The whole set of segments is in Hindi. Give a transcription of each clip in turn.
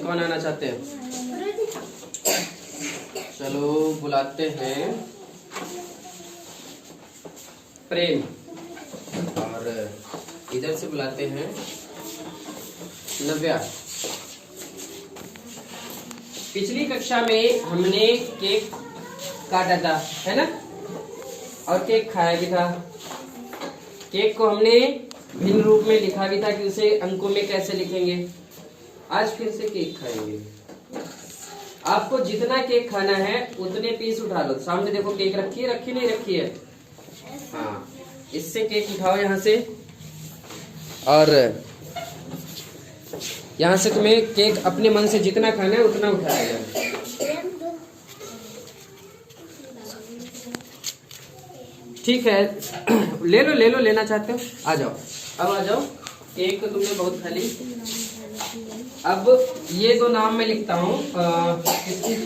कौन आना चाहते हैं? चलो बुलाते हैं प्रेम, और इधर से बुलाते हैं नव्या। पिछली कक्षा में हमने केक काटा था, है ना, और केक खाया भी था। केक को हमने भिन्न रूप में लिखा भी था कि उसे अंकों में कैसे लिखेंगे। आज फिर से केक खाएंगे। आपको जितना केक खाना है उतने पीस उठा लो। सामने देखो केक रखी है, रखी नहीं रखी है? हाँ, इससे केक उठाओ यहाँ से, और यहाँ से तुम्हें केक अपने मन से जितना खाना है उतना उठाया जाए। ठीक है, ले लो ले लो, लेना चाहते हो आ जाओ, अब आ जाओ। केक तो तुमने बहुत खा ली। अब ये दो नाम मैं लिखता हूँ।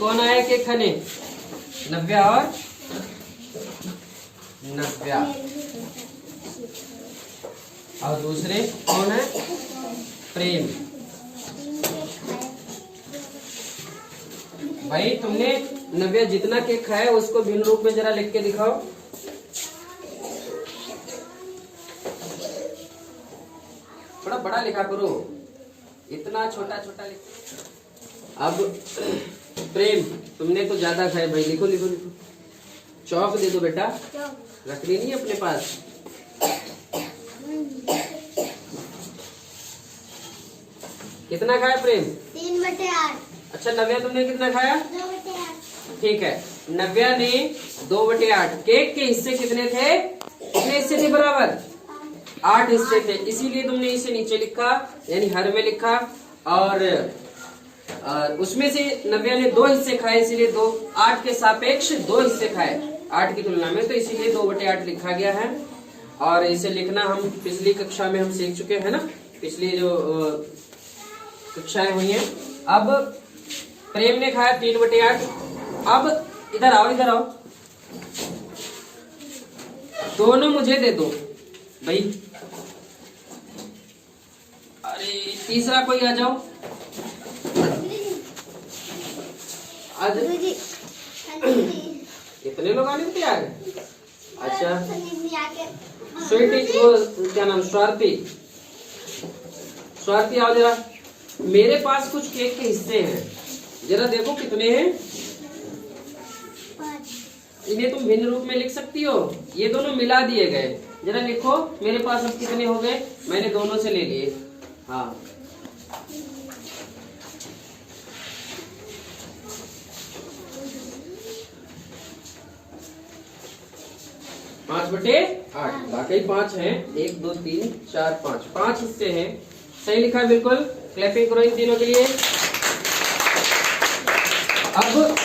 कौन आया केक खाने? नव्या और नव्या। और दूसरे कौन है? प्रेम। भाई तुमने नव्या जितना केक खाया उसको भिन्न रूप में जरा लिख के दिखाओ। थोड़ा बड़ा लिखा करो, इतना छोटा छोटा लिख। अब प्रेम, तुमने तो ज्यादा खाए भाई, लिखो लिखो लिखो। चौक दे दो बेटा, रखनी नहीं अपने पास। कितना खाया प्रेम? 3/8। अच्छा नव्या तुमने कितना खाया? 2/8। ठीक है, नव्या ने 2/8। केक के हिस्से कितने थे? कितने हिस्से थे बराबर? 8 हिस्से थे, इसीलिए तुमने इसे नीचे लिखा, यानी हर में लिखा। और उसमें से नव्या ने 2 हिस्से खाए, इसीलिए 8 के सापेक्ष 2 हिस्से खाए 8 की तुलना में, तो इसीलिए 2/8 लिखा गया है। और इसे लिखना हम पिछली कक्षा में हम सीख चुके हैं ना, पिछली जो कक्षाएं हुई हैं। अब प्रेम ने खाया 3/8। अब इधर आओ, इधर आओ, दोनों मुझे दे दो भाई। अरे तीसरा कोई आ जाओ। आज कितने लोग आने को तैयार है? अच्छा स्वीटी, वो क्या नाम, स्वाति। स्वाति आओ जरा। मेरे पास कुछ केक के हिस्से हैं, जरा देखो कितने हैं। इन्हें तुम भिन्न रूप में लिख सकती हो। ये दोनों मिला दिए गए, जरा लिखो मेरे पास अब कितने हो गए। मैंने दोनों से ले लिए। हाँ, पाँच बटे 8, वाकई 5 हैं। 1 2 3 4 5 हिस्से हैं। सही लिखा है बिल्कुल। क्लैपिंग करो इन तीनों के लिए। अब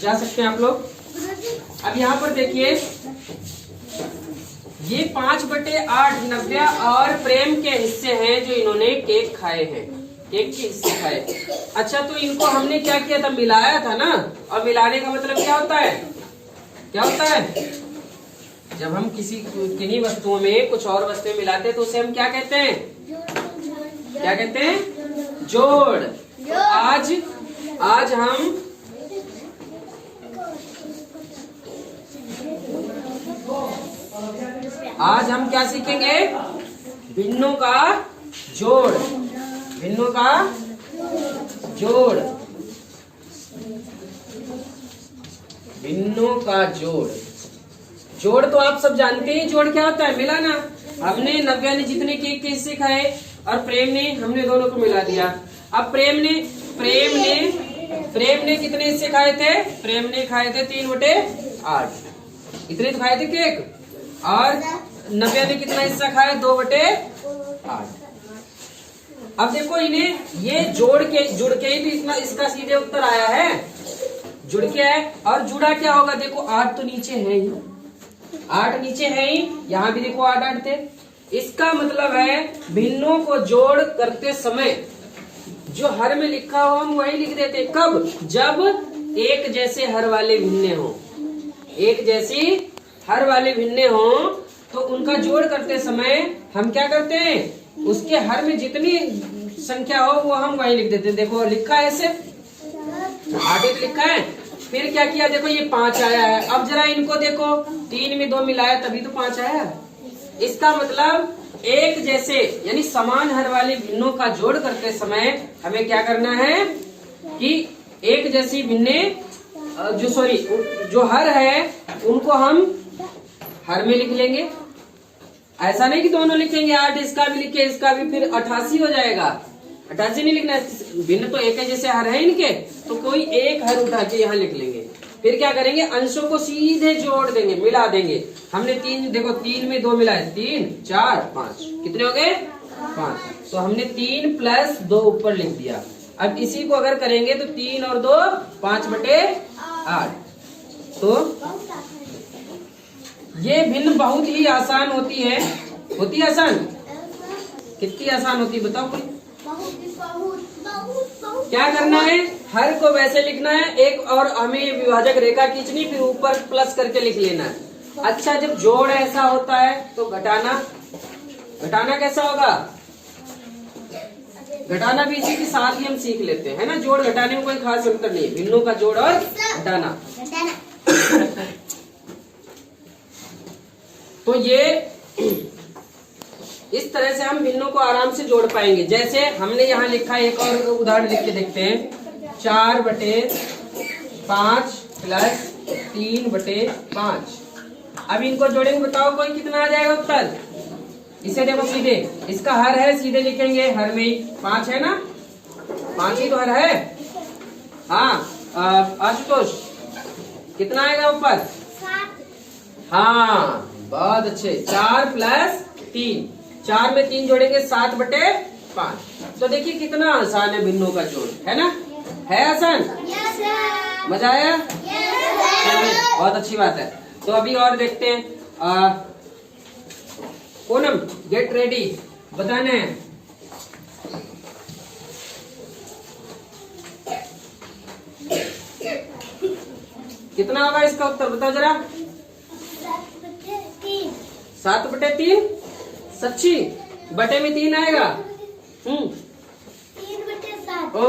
जा सकते हैं आप लोग। अब यहाँ पर देखिए, ये 5/8 नव्या और प्रेम के हिस्से हैं जो इन्होंने केक खाए हैं, केक के हिस्से खाए। अच्छा, तो इनको हमने क्या किया था? मिलाया था ना। और मिलाने का मतलब क्या होता है? क्या होता है? जब हम किन्हीं वस्तुओं में कुछ और वस्तुएं मिलाते हैं तो उसे हम क्या कहते हैं? क्या कहते हैं? जोड़। तो आज हम क्या सीखेंगे? भिन्नों का जोड़। भिन्नों का जोड़। भिन्नों का जोड़। जोड़ तो आप सब जानते हैं, जोड़ क्या होता है? मिलाना। हमने नव्या ने जितने केक के हिस्से खाए और प्रेम ने, हमने दोनों को मिला दिया। अब प्रेम ने कितने हिस्से खाए थे? प्रेम ने खाए थे 3/8। इतने तो खाए थे केक। और नव्या ने कितना हिस्सा खाया? 2/8। अब देखो, इन्हें ये जुड़ के ही भी इतना, इसका सीधे उत्तर आया है। जुड़ के है, और जुड़ा क्या होगा? देखो 8 तो नीचे है ही, 8 नीचे है ही, यहाँ भी देखो 8 थे। इसका मतलब है भिन्नों को जोड़ करते समय जो हर में लिखा हो हम वही लिख देते। कब? जब एक जैसे हर वाले भिन्ने हो। एक जैसी हर वाले भिन्ने हो तो उनका जोड़ करते समय हम क्या करते हैं? उसके हर में जितनी संख्या हो वो हम वही लिख देते हैं। देखो लिखा है ऐसे 8 एक लिखा है, फिर क्या किया देखो ये 5 आया है। अब जरा इनको देखो 3 में 2 मिलाया तभी तो 5 आया। इसका मतलब एक जैसे यानी समान हर वाले भिन्नों का जोड़ करते समय हमें क्या करना है कि एक जैसी भिन्ने जो हर है उनको हम हर में लिख लेंगे। ऐसा नहीं कि दोनों लिखेंगे 8 इसका भी लिखे इसका भी, फिर 88 हो जाएगा। 88 नहीं लिखना, भिन्न तो एक है जैसे हर है इनके, तो कोई एक हर उठा के यहाँ लिख लेंगे। फिर क्या करेंगे अंशों को सीधे जोड़ देंगे, मिला देंगे। हमने 3 देखो 3 में 2 मिलाए 3 4 5 कितने हो गए 5, तो हमने 3 प्लस 2 ऊपर लिख दिया। अब इसी को अगर करेंगे तो 3 और 2 5/8। तो ये भिन्न बहुत ही आसान होती है आसान। कितनी आसान होती है बताओ कोई? क्या करना है हर को वैसे लिखना है, एक और हमें विभाजक रेखा खींचनी, फिर ऊपर प्लस करके लिख लेना है। अच्छा जब जोड़ ऐसा होता है तो घटाना कैसा होगा? घटाना भी इसी के साथ ही हम सीख लेते हैं, है ना। जोड़ घटाने में कोई खास अंतर नहीं है, भिन्नों का जोड़ और घटाना। तो ये इस तरह से हम भिन्नों को आराम से जोड़ पाएंगे। जैसे हमने यहाँ लिखा है, एक और उदाहरण लिख के देखते हैं। 4/5 प्लस 3/5। अब इनको जोड़ेंगे, बताओ कोई कितना आ जाएगा उत्तर? इसे देखो सीधे, इसका हर है सीधे लिखेंगे, हर में ही 5 है ना, 5 ही तो हर है। हाँ आशुतोष कितना आएगा ऊपर? 7। हाँ बहुत अच्छे। 4 प्लस 3, 4 में 3 जोड़ेंगे 7/5। तो देखिए कितना आसान है भिन्नों का जोड़, है ना। है आसान? मजा आया? बहुत अच्छी बात है। तो अभी और देखते हैं। पूनम गेट रेडी, बताना है। कितना होगा इसका उत्तर बताओ जरा? 7/3। सच्ची? बटे में 3 आएगा। 3/7। ओ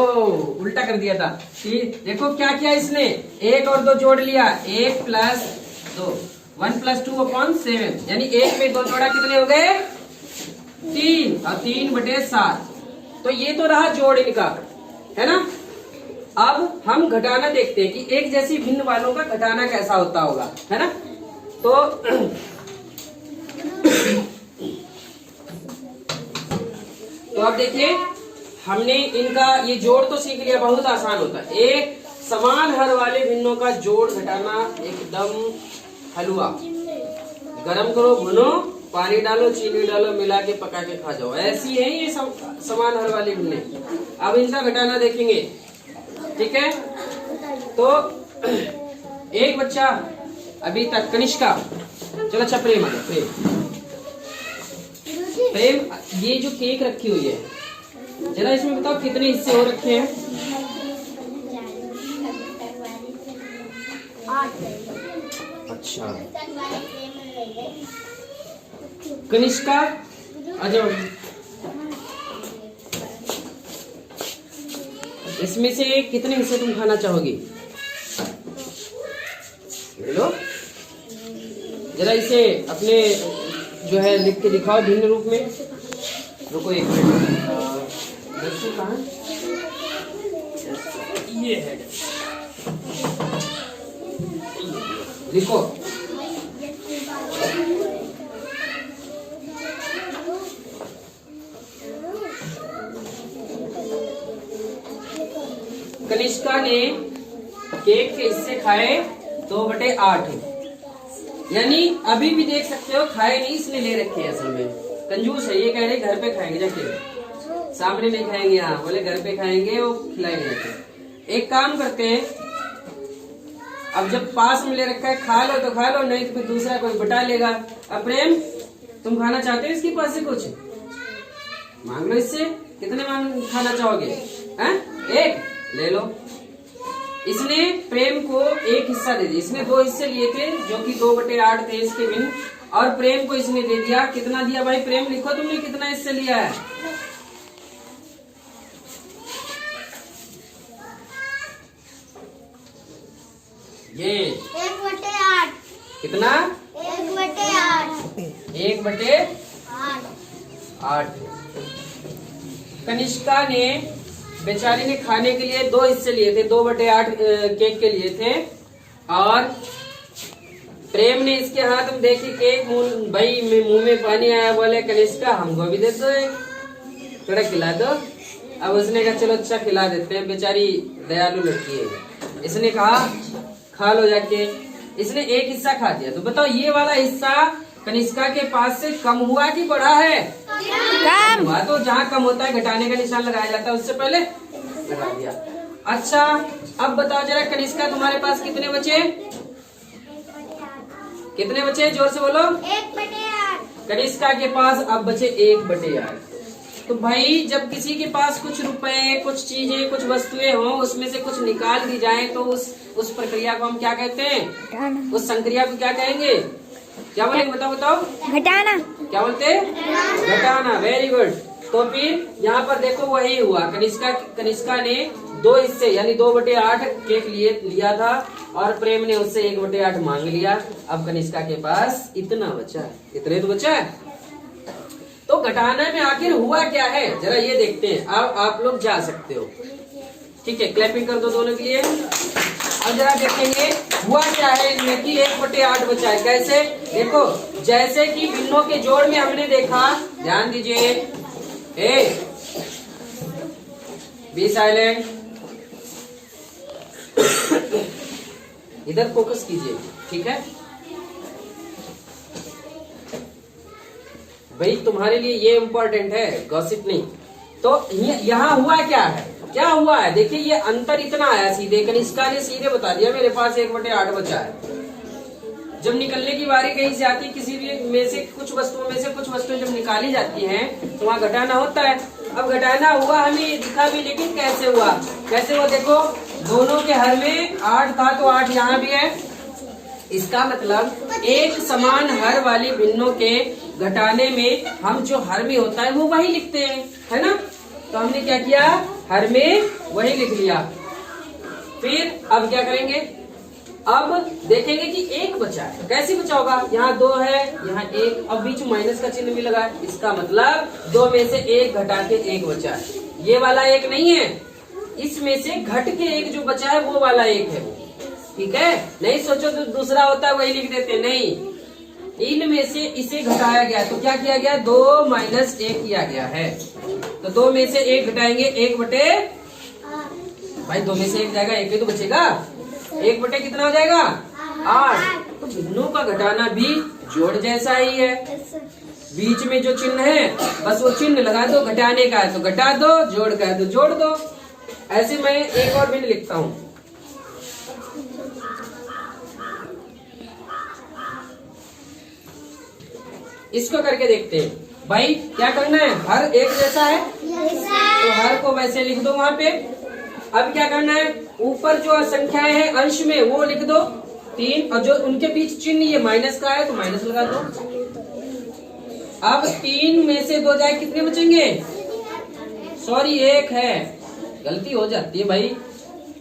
उल्टा कर दिया था। देखो क्या किया इसने, 1 और 2 जोड़ लिया, 1 प्लस 2 1 + 2/7, यानी 1 में 2 जोड़ा कितने हो गए 3 और 3/7। तो ये तो रहा जोड़ इनका, है ना। अब हम घटाना देखते हैं कि एक जैसी भिन्न वालों का घटाना कैसा होता होगा, है ना। तो अब देखिए हमने इनका ये जोड़ तो सीख लिया, बहुत आसान होता है। एक समान हर वाले भिन्नों का जोड़ घटाना एकदम हलवा। गरम करो, भुनो, पानी डालो, चीनी डालो, मिला के पका के खा जाओ। ऐसी है ये समान हर वाले भिन्ने। अब इनका घटाना देखेंगे, ठीक है। तो एक बच्चा अभी तक कनिष्का, चलो अच्छा प्रेम आ जाओ। प्रेम ये जो केक रखी हुई है जरा इसमें बताओ कितने हिस्से हो रखे हैं? 8। अच्छा कनिष्का आ जाओ। इसमें से कितने हिस्से तुम खाना चाहोगी? ले लो जरा, इसे अपने जो है लिख के दिखाओ भिन्न रूप में। रुको 1 मिनट, कहाँ ये है, लिखो। कनिष्का ने केक के हिस्से खाए 2/8, यानी अभी भी देख सकते हो खाए नहीं, इसने ले रखे हैं। असल में कंजूस है, ये कह रहे घर पे खाएंगे जाके, सामने नहीं खाएंगे। यहाँ बोले घर पे खाएंगे, वो खिलाएंगे जाके। एक काम करते हैं, अब जब पास में ले रखा है खा लो तो खा लो, नहीं तो फिर दूसरा कोई बटा लेगा। अब प्रेम तुम खाना चाहते हो इसके पास से कुछ मांग लो इससे। कितने खाना चाहोगे? हैं? 1 ले लो। इसने प्रेम को 1 हिस्सा दे दिया। इसने 2 हिस्से लिए थे जो कि 2/8 थे इसके भिन्न, और प्रेम को इसने दे दिया। कितना दिया भाई प्रेम? लिखो तुमने कितना हिस्से लिया है। ये 1/8। कितना? 1/8। 1/8। कनिष्का ने बेचारी ने खाने के लिए 2 हिस्से लिए थे, 2/8 केक के लिए थे। और प्रेम ने इसके हाथ में देखी केक, भाई मुंह में पानी आया, बोले कनिष्का हमको भी दे दो एक, थोड़ा खिला दो। अब उसने कहा चलो अच्छा खिला देते हैं, बेचारी दयालु लड़की है। इसने कहा खा लो जाके। इसने एक हिस्सा खा दिया। तो बताओ ये वाला हिस्सा कनिष्का के पास से कम हुआ कि बढ़ा है? कम हुआ। तो जहाँ कम होता है घटाने का निशान लगाया जाता है, उससे पहले लगा दिया। अच्छा अब बताओ जरा कनिष्का तुम्हारे पास कितने बचे? कितने बचे? जोर से बोलो। 1/8। कनिष्का के पास अब बचे 1/8। तो भाई जब किसी के पास कुछ रुपए, कुछ चीजें, कुछ वस्तुएं हो, उसमें से कुछ निकाल दी जाए तो उस प्रक्रिया को हम क्या कहते हैं? उस संक्रिया को क्या कहेंगे? क्या बोलेंगे? बताओ। घटाना। क्या बोलते हैं? घटाना। Very good. तो फिर यहाँ पर देखो वही हुआ। कनिष्का ने 2 हिस्से यानी 2/8 केक लिया था और प्रेम ने उससे 1/8 मांग लिया। अब कनिष्का के पास इतना बचा। इतने तो बचा है। तो घटाना में आखिर हुआ क्या है जरा ये देखते हैं। अब आप लोग जा सकते हो। ठीक है, क्लैपिंग कर दो दोनों के लिए। अब जरा देखेंगे हुआ क्या है इनमें कि 1/8 बचा है। कैसे? देखो जैसे कि भिन्नों के जोड़ में हमने देखा, ध्यान दीजिए, बी साइलेंट, इधर फोकस कीजिए। ठीक है भाई, तुम्हारे लिए ये इम्पोर्टेंट है, गॉसिप नहीं। तो यहाँ हुआ क्या है? क्या हुआ है? देखिए ये अंतर इतना आया सीधे। कनिष्का ने सीधे बता दिया मेरे पास 1/8 बचा है। जब निकलने की बारी कहीं से आती, किसी भी में से कुछ वस्तुएं जब निकाली जाती हैं तो वहाँ घटाना होता है। अब घटाना हुआ हमें दिखा भी, लेकिन कैसे हुआ? देखो दोनों के हर में 8 था तो 8 यहाँ भी है। इसका मतलब एक समान हर वाली भिन्नों के घटाने में हम जो हर में होता है वो वही लिखते हैं, है ना? तो हमने क्या किया? हर में वही लिख लिया। फिर अब क्या करेंगे? अब देखेंगे कि 1 बचा है। कैसे बचा होगा? यहाँ 2 है, यहाँ 1, अब बीच में माइनस का चिन्ह भी लगा है। इसका मतलब 2 में से 1 घटा के 1 बचा है। ये वाला 1 नहीं है, इसमें से घट के 1 जो बचा है वो वाला 1 है। ठीक है, नहीं सोचो तो दूसरा होता है वही लिख देते, नहीं, इनमें से इसे घटाया गया। तो क्या किया गया? 2 - 1 किया गया है। तो 2 में से 1 घटाएंगे, 1 बटे, भाई 2 में से 1 जाएगा, 1 ही तो बचेगा। 1 बटे कितना हो जाएगा? 8। तो भिन्नों का घटाना भी जोड़ जैसा ही है। बीच में जो चिन्ह है बस वो चिन्ह लगा दो। घटाने का है तो घटा दो, जोड़ का है तो जोड़ दो। ऐसे मैं एक और भिन्न लिखता हूँ। इसको करके देखते हैं। भाई क्या करना है? हर एक जैसा है तो हर को वैसे लिख दो वहां पे। अब क्या करना है? ऊपर जो संख्याएं हैं अंश में वो लिख दो 3, और जो उनके बीच चिन्ह ये माइनस का है तो माइनस लगा दो। अब 3 में से 2 जाए, कितने बचेंगे? सॉरी 1 है, गलती हो जाती है भाई।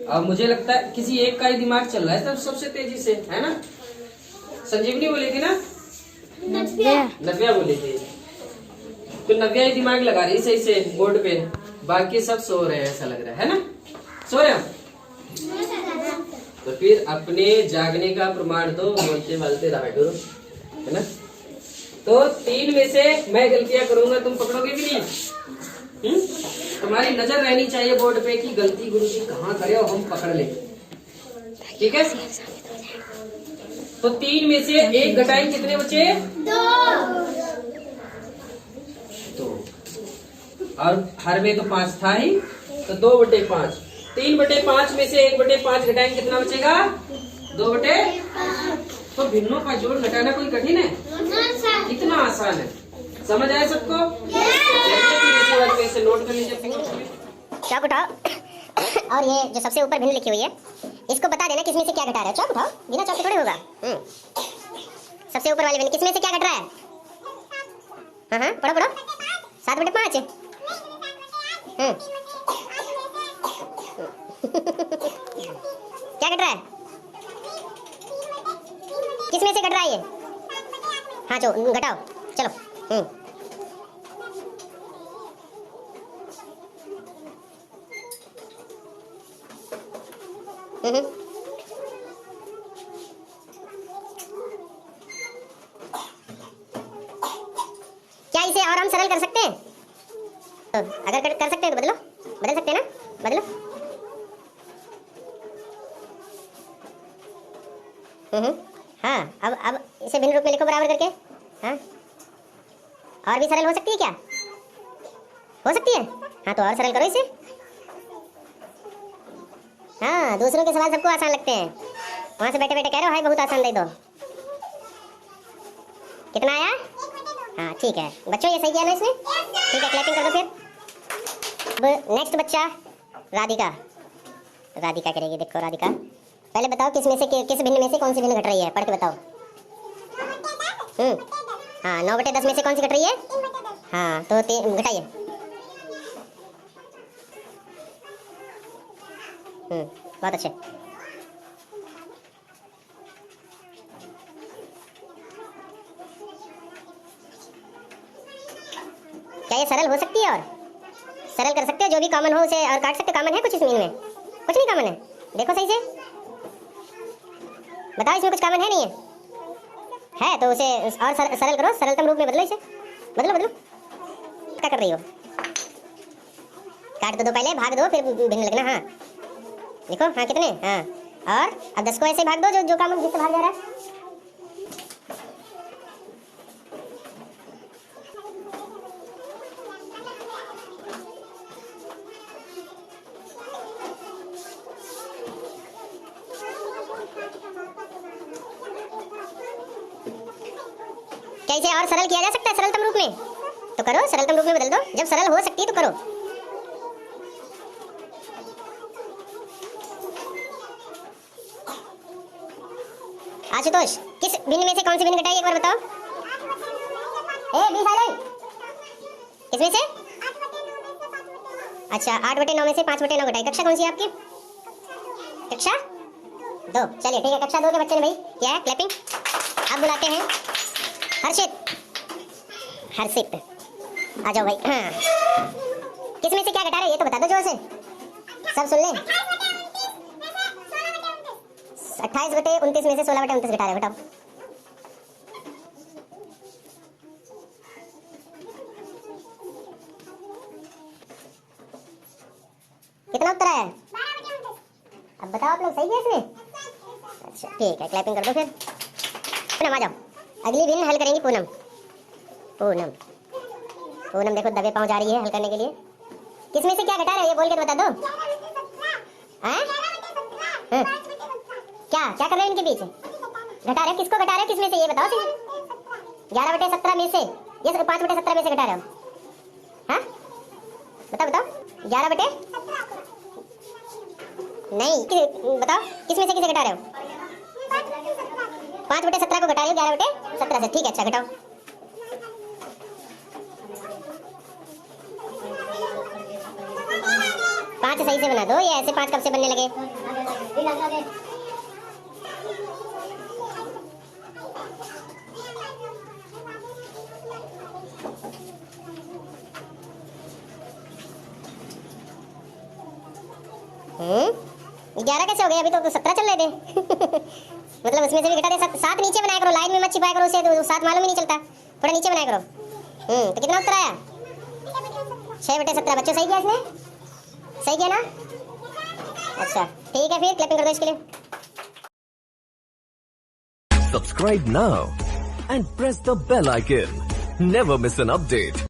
अब मुझे लगता है किसी एक का ही दिमाग चल रहा है तब सबसे तेजी से, है ना? संजीवनी बोली थी ना? नव्या बोली थी। तो नव्या ही दिमाग लगा रही सही से बोर्ड पे, बाकी सब सो रहे हैं ऐसा लग रहा है ना? सो रहे हैं? तो फिर अपने जागने का प्रमाण दो, बोलते बोलते रहा करो, है ना? तो 3 में से मैं गलतियां करूंगा, तुम पकड़ोगे भी नहीं। तुम्हारी नजर रहनी चाहिए बोर्ड पे कि गलती गुरुजी कहाँ करे और हम पकड़ ले। ठीक है? तो 3 में से 1 घटाएं, कितने बचे? 2। और हर में तो 5 था ही, तो 2/5। 3/5 में से 1/5 घटाएंगे, कितना बचेगा? 2/5। तो भिन्नों का जोड़ घटाना कोई कठिन है? कितना आसान है, समझ आया सबको? इसे नोट कर लीजिए। चौक उठाओ और ये जो सबसे ऊपर भिन्न लिखी हुई है इसको बता देना किसमें से क्या घटा रहा है। चौक उठाओ, बिना चौक के थोड़ी होगा। सबसे ऊपर वाले भिन्न किसमें से क्या घट रहा है? हाँ पढ़ो पढ़ो। 7/5। क्या घट रहा है? किस में से घट रहा है ये? हाँ जो घटाओ चलो। क्या इसे और हम सरल कर सकते हैं? तो अगर कर सकते हैं तो बदलो, बदल सकते हैं ना, बदलो। हाँ अब इसे भिन्न रूप में लिखो बराबर करके। हाँ और भी सरल हो सकती है क्या? हो सकती है। हाँ तो और सरल करो इसे। हाँ दूसरों के सवाल सबको आसान लगते हैं, वहां से बैठे बैठे कह रहे हो हाय बहुत आसान दे दो। कितना आया? हाँ ठीक है बच्चों, ये सही किया ना इसने? ठीक है क्लैपिंग कर दो फिर। अब नेक्स्ट बच्चा राधिका। राधिका करेगी। देखो राधिका पहले बताओ किस में से किस भिन्न में से कौन सी भिन्न घट रही है, पढ़ के बताओ। हाँ 9/10 में से कौन सी घट रही है? हाँ तो घटाइए। बहुत अच्छे। क्या ये सरल हो सकती है? और सरल कर सकते हो, जो भी कॉमन हो उसे और काट सकते हो। कॉमन है कुछ इसमें? इनमें कुछ नहीं कॉमन है, देखो सही से बताओ इसमें कुछ कॉमन है? नहीं है तो उसे और सरल करो, सरलतम रूप में बदलो इसे। बदलो बदलो। क्या कर रही हो? काट दो पहले, भाग दो फिर भिन्न लगना। हाँ देखो हाँ कितने। हाँ और अब 10 को ऐसे भाग दो जो कॉमन जिससे भाग जा रहा है। क्या इसे और सरल किया जा सकता है सरलतम रूप में? तो करो, सरलतम रूप में बदल दो। जब सरल हो सकती है तो करो। आशुतोष किस भिन्न में से कौन सी भिन्न घटाई एक बार बताओ। Be silent. किसमें से? अच्छा 8/9 में से 5/9 घटाई। कक्षा कौन सी है आपकी? कक्षा 2। चलिए ठीक है, कक्षा 2 के बच्चे ने भाई क्या है क्लैपिंग। अब बुलाते हैं हर्षित। हर्षित आ जाओ भाई। हाँ किसमें से क्या घटा रहे ये तो बता दो जोर से, सब सुन लें। 28/29 में से 16/29 घटा रहे, बताओ। कितना उत्तर है? अब बताओ आप लोग सही है इसमें? अच्छा ठीक है क्लैपिंग कर दो फिर। पूनम आ जाओ, अगली भिन्न हल करेंगी पूनम। पूनम पूनम देखो दबे पाँव जा रही है हल करने के लिए। किसमें से क्या घटा रहे हो ये बोल के बता दो। क्या क्या कर रहे हो इनके बीच? घटा रहे किसको घटा रहे किसमें से ये बताओ। 11/17 में से ये 5/17 में से घटा रहे हो? हाँ बताओ बताओ। 11 नहीं बताओ किसमें से किसे घटा रहे हो? 5/17 को घटा रहे हो 11/17 से। ठीक है अच्छा घटाओ। 5 सही से बना दो, ये ऐसे 5 कब से बनने लगे? हम्म 11 कैसे हो गए? अभी तो 17 चल रहे थे। मतलब उसमें से भी घटा दे। 7 नीचे बनाया करो, लाइन में मत छिपाया करो उसे, तो 7 मालूम ही नहीं चलता। थोड़ा नीचे बनाया करो। तो कितना उत्तर आया? 6/17। बच्चों सही किया इसने? सही किया ना? अच्छा ठीक है फिर क्लैपिंग कर दो इसके लिए। Subscribe now and press the bell icon. Never miss an update.